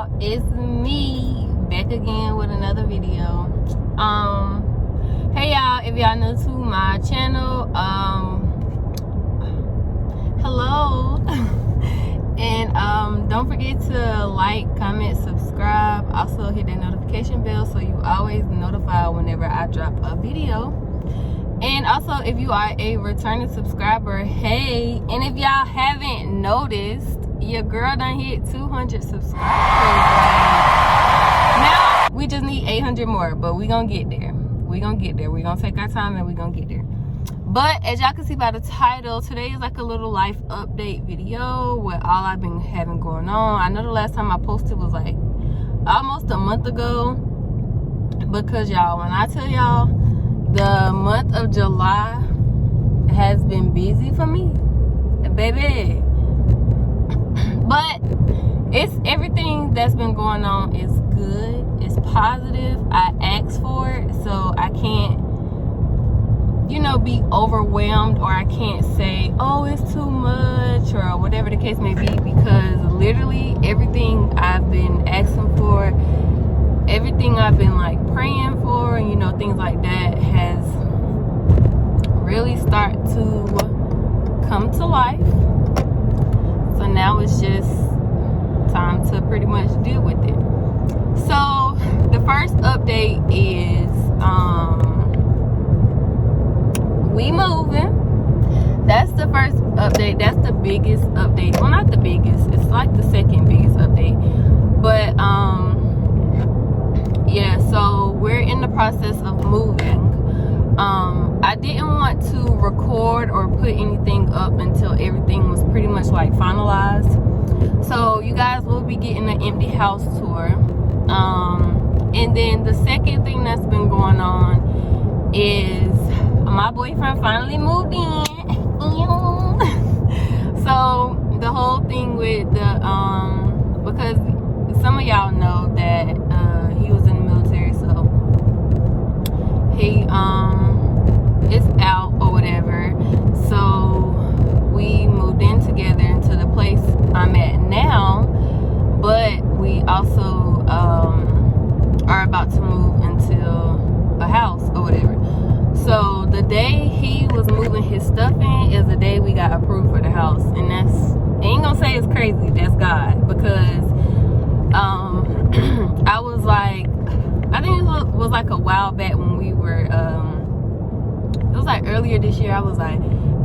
y'all, it's me back again with another video. Hey y'all, if y'all new to my channel, hello. And don't forget to like, comment, subscribe, also hit that notification bell so you always notified whenever I drop a video. And also, if you are a returning subscriber, hey. And if y'all haven't noticed, your girl done hit 200 subscribers. Now we just need 800 more, but we gonna get there. We gonna take our time and we gonna get there. But as y'all can see by the title, today is like a little life update video with all I've been having going on. I know the last time I posted was like almost a month ago, because y'all, when I tell y'all, the month of July has been busy for me, baby. But it's everything that's been going on is good, it's positive. I asked for it, so I can't, you know, be overwhelmed, or I can't say, oh, it's too much, or whatever the case may be, because literally everything I've been asking for, everything I've been like praying for, and you know, things like that has really start to come to life. So now it's just time to pretty much deal with it. So the first update is we moving. That's the first update. That's the biggest update. Well, not the biggest, it's like the second biggest update. But yeah, so we're in the process of moving. I didn't want to record or put anything up until everything was pretty much like finalized. So you guys will be getting an empty house tour. And then the second thing that's been going on is my boyfriend finally moved in. So the whole thing with the because some of y'all know that he was in the military, so he is out or whatever. So we moved in together into the place I'm at now, but we also are about to move into a house or whatever. So the day he was moving his stuff in is the day we got approved for the house. And that's, I ain't gonna say it's crazy, that's God, because I was like, I think it was like a while back when we were it was like earlier this year. I was like,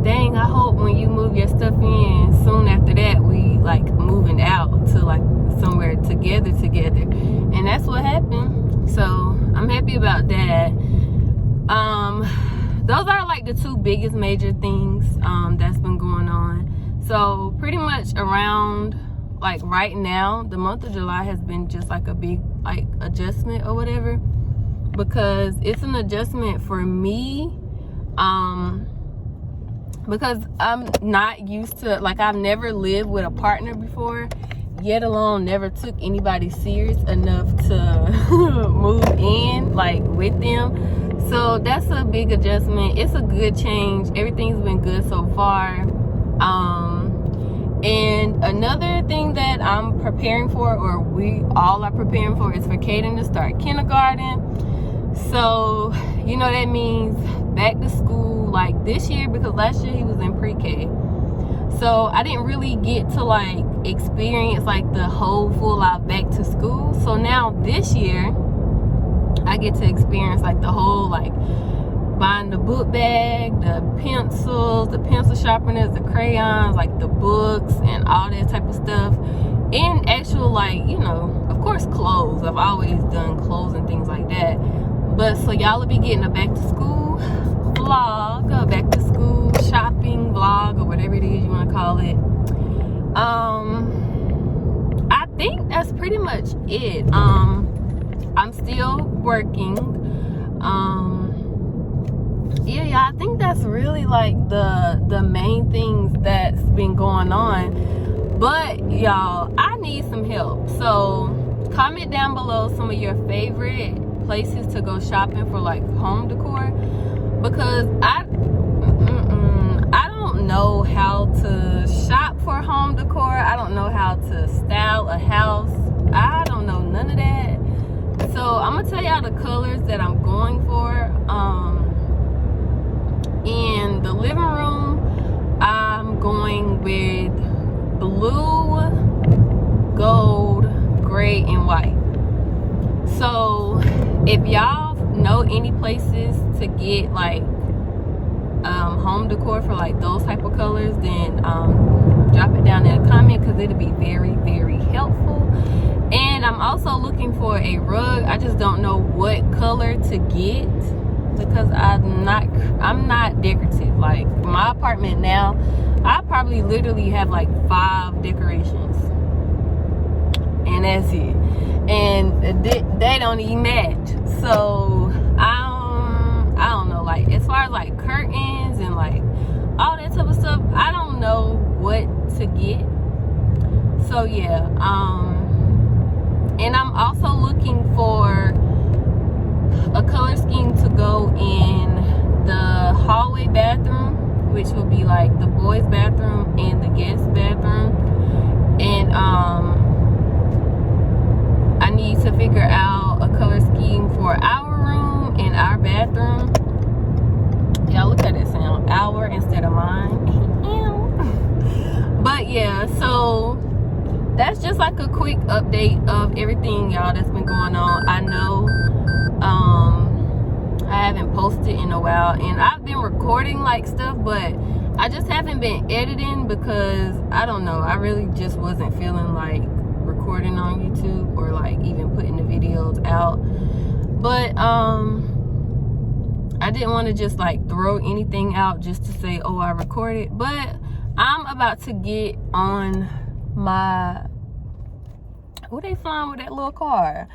dang, I hope when you move your stuff in, soon after that we like moving out to like somewhere together, and that's what happened. So I'm happy about that. Those are like the two biggest major things that's been going on. So pretty much around like right now, the month of July has been just like a big like adjustment or whatever, because it's an adjustment for me, because I'm not used to, like, I've never lived with a partner before, yet alone never took anybody serious enough to move in like with them. So that's a big adjustment. It's a good change. Everything's been good so far. And another thing that I'm preparing for, or we all are preparing for, is for Kaden to start kindergarten. So, you know, that means back to school like this year, because last year he was in pre-K. So I didn't really get to like experience like the whole full out back to school. So now this year I get to experience like the whole, like, buying the book bag, the pencils, the pencil sharpeners, the crayons, like the books and all that type of stuff, and actual, like, you know, of course clothes. I've always done clothes and things like that. But so y'all will be getting a back to school vlog, a back to school shopping vlog, or whatever it is you want to call it. I think that's pretty much it. I'm still working. Yeah, I think that's really like the main things that's been going on. But y'all, I need some help. So comment down below some of your favorite places to go shopping for like home decor, because I don't know how to shop for home decor. I don't know how to style a house. I don't none of that. So I'm gonna tell y'all the colors that I'm going for. In the living room, I'm going with blue, gold, gray, and white. So if y'all know any places to get like home decor for like those type of colors, then drop it down in a comment, because it'll be very, very helpful. And I'm also looking for a rug. I just don't know what color to get, because I'm not decorative. Like my apartment now, I probably literally have like 5 decorations, and that's it. And they don't even match. So I don't know, like as far as like curtains and like all that type of stuff, I don't know what to get. So yeah, and I'm also looking for a color scheme to go in the hallway bathroom, which will be like the boys' bathroom and the guest bathroom. And I need to figure out a color scheme for our room and our bathroom. Y'all look at that sound, our instead of mine. But yeah, so that's just like a quick update of everything, y'all, that's been going on. I know I haven't posted in a while, and I've been recording like stuff, but I just haven't been editing because I don't know, I really just wasn't feeling like recording on YouTube or like even putting the videos out. But I didn't want to just like throw anything out just to say, oh, I recorded. But I'm about to get on my, who they flying with that little car?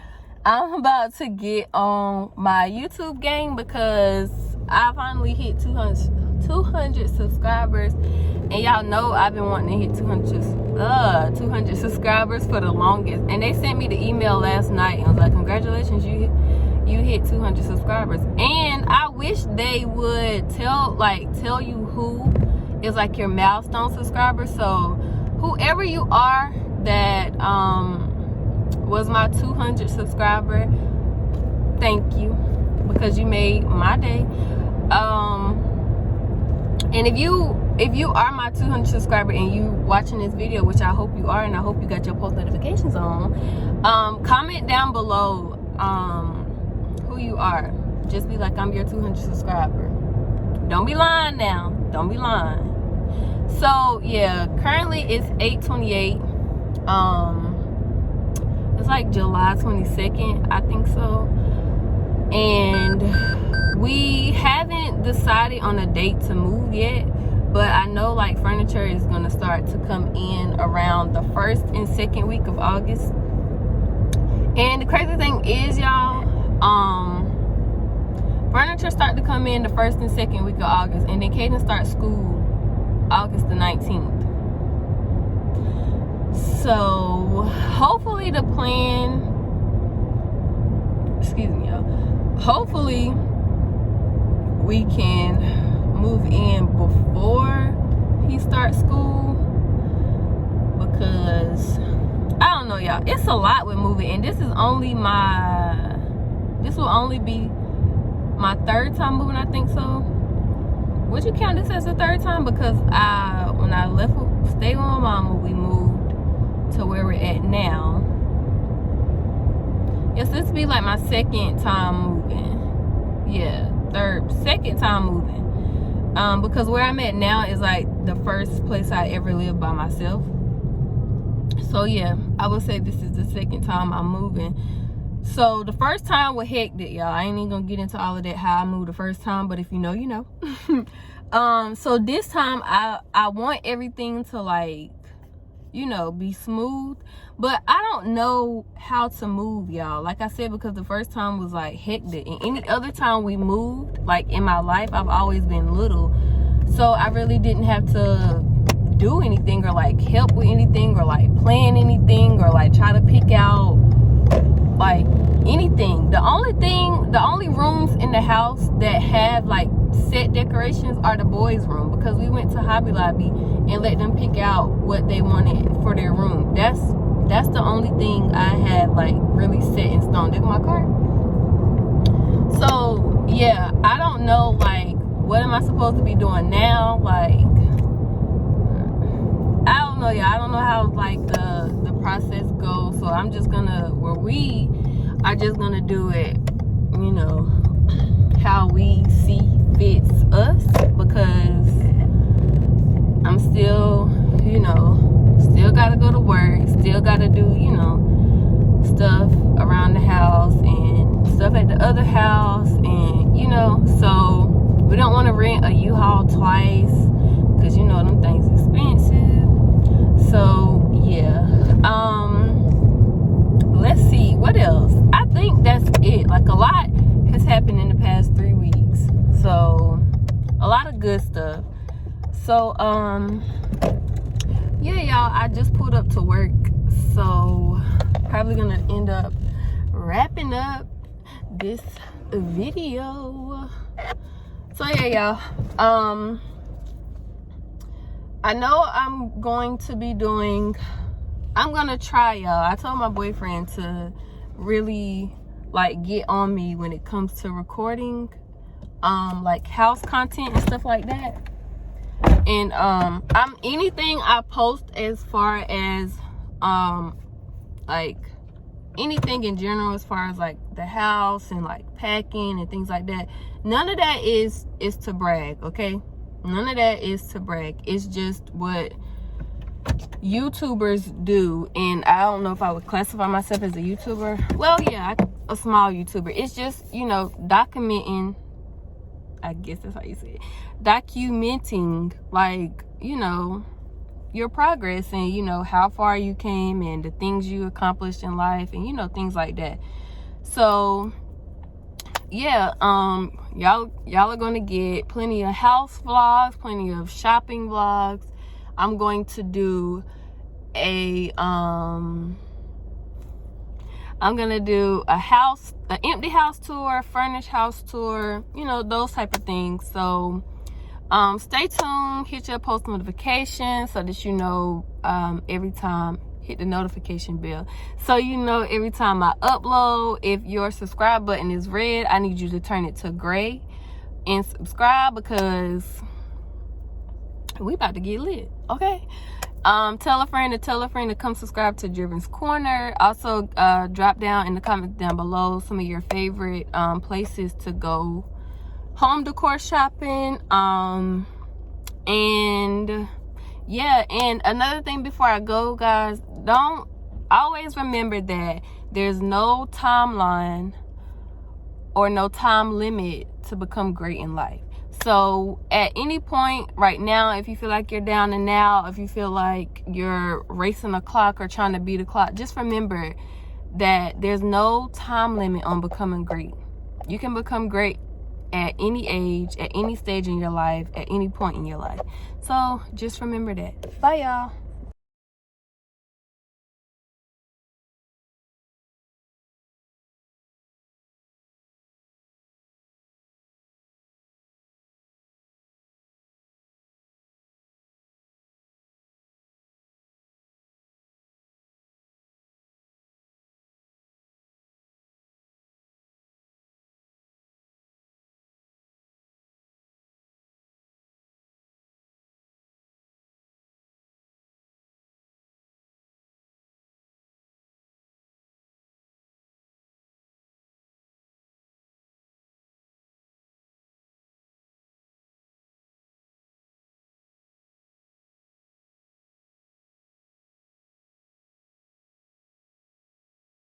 I'm about to get on my YouTube game, because I finally hit 200 subscribers. And y'all know I've been wanting to hit 200 subscribers for the longest. And they sent me the email last night and was like, congratulations, you hit 200 subscribers. And I wish they would tell you who is like your milestone subscriber. So whoever you are that was my 200 subscriber, thank you, because you made my day. And if you are my 200 subscriber and you watching this video, which I hope you are, and I hope you got your post notifications on, comment down below who you are. Just be like, I'm your 200 subscriber. Don't be lying now. Don't be lying. So yeah, currently it's 8:28. It's like July 22nd, I think so. And we haven't decided on a date to move yet, but I know like furniture is gonna start to come in around the 1st and 2nd week of August. And the crazy thing is, y'all, furniture start to come in the 1st and 2nd week of August, and then Kaden starts school August the 19th. So hopefully the plan, excuse me, y'all, hopefully we can move in before he starts school, because I don't know, y'all, it's a lot with moving, and this will only be my 3rd time moving, I think so. Would you count this as the 3rd time? Because when I left stay with my mama, we moved to where we're at now. Yes, this will be like my 2nd time moving. Yeah, 2nd time moving. Because where I'm at now is like the first place I ever lived by myself. So yeah, I would say this is the 2nd time I'm moving. So the first time was hectic, y'all. I ain't even gonna get into all of that, how I moved the first time, but if you know, you know. So this time I want everything to, like, you know, be smooth, but I don't know how to move, y'all. Like I said, because the first time was like hectic, and any other time we moved, like in my life, I've always been little, so I really didn't have to do anything or like help with anything or like plan anything or like try to pick out like anything. The only rooms in the house that have like set decorations are the boys' room, because we went to Hobby Lobby and let them pick out what they wanted for their room. That's That's the only thing I had like really set in stone. Look at my car. So yeah, I don't know like what am I supposed to be doing now. Like I don't know, y'all. I don't know how like the process goes. So I'm just gonna we are just gonna do it, you know, how we see fits us, because I'm still, you know, still gotta go to work, still gotta do, you know, stuff around the house and stuff at the other house, and you know, so we don't want to rent a U-Haul twice, because you know them things expensive. So yeah, let's see what else. I think that's it. Like a lot has happened in the past 3 weeks, so a lot of good stuff. So yeah, y'all, I just pulled up to work, so probably gonna end up wrapping up this video. So yeah, y'all, I know I'm going to be doing, I'm gonna try, y'all. I told my boyfriend to really like get on me when it comes to recording like house content and stuff like that. And I'm anything I post as far as like anything in general, as far as like the house and like packing and things like that, none of that is to brag, okay? None of that is to brag. It's just what YouTubers do. And I don't know if I would classify myself as a YouTuber. Well, yeah, a small YouTuber. It's just, you know, documenting, I guess that's how you say it, documenting, like, you know, your progress and, you know, how far you came and the things you accomplished in life and, you know, things like that. So yeah, y'all are gonna get plenty of house vlogs, plenty of shopping vlogs. I'm going to do a I'm gonna do an empty house tour, furnished house tour, you know, those type of things. So stay tuned, hit your post notification so that you know every time. Hit the notification bell so you know every time I upload. If your subscribe button is red, I need you to turn it to gray and subscribe, because we about to get lit, okay? Tell a friend to come subscribe to DrivensCorner. Also drop down in the comments down below some of your favorite places to go home decor shopping. And yeah, and another thing before I go, guys, don't always remember that there's no timeline or no time limit to become great in life. So at any point right now, if you feel like you're down and out, if you feel like you're racing the clock or trying to beat the clock, just remember that there's no time limit on becoming great. You can become great at any age, at any stage in your life, at any point in your life. So just remember that. Bye, y'all.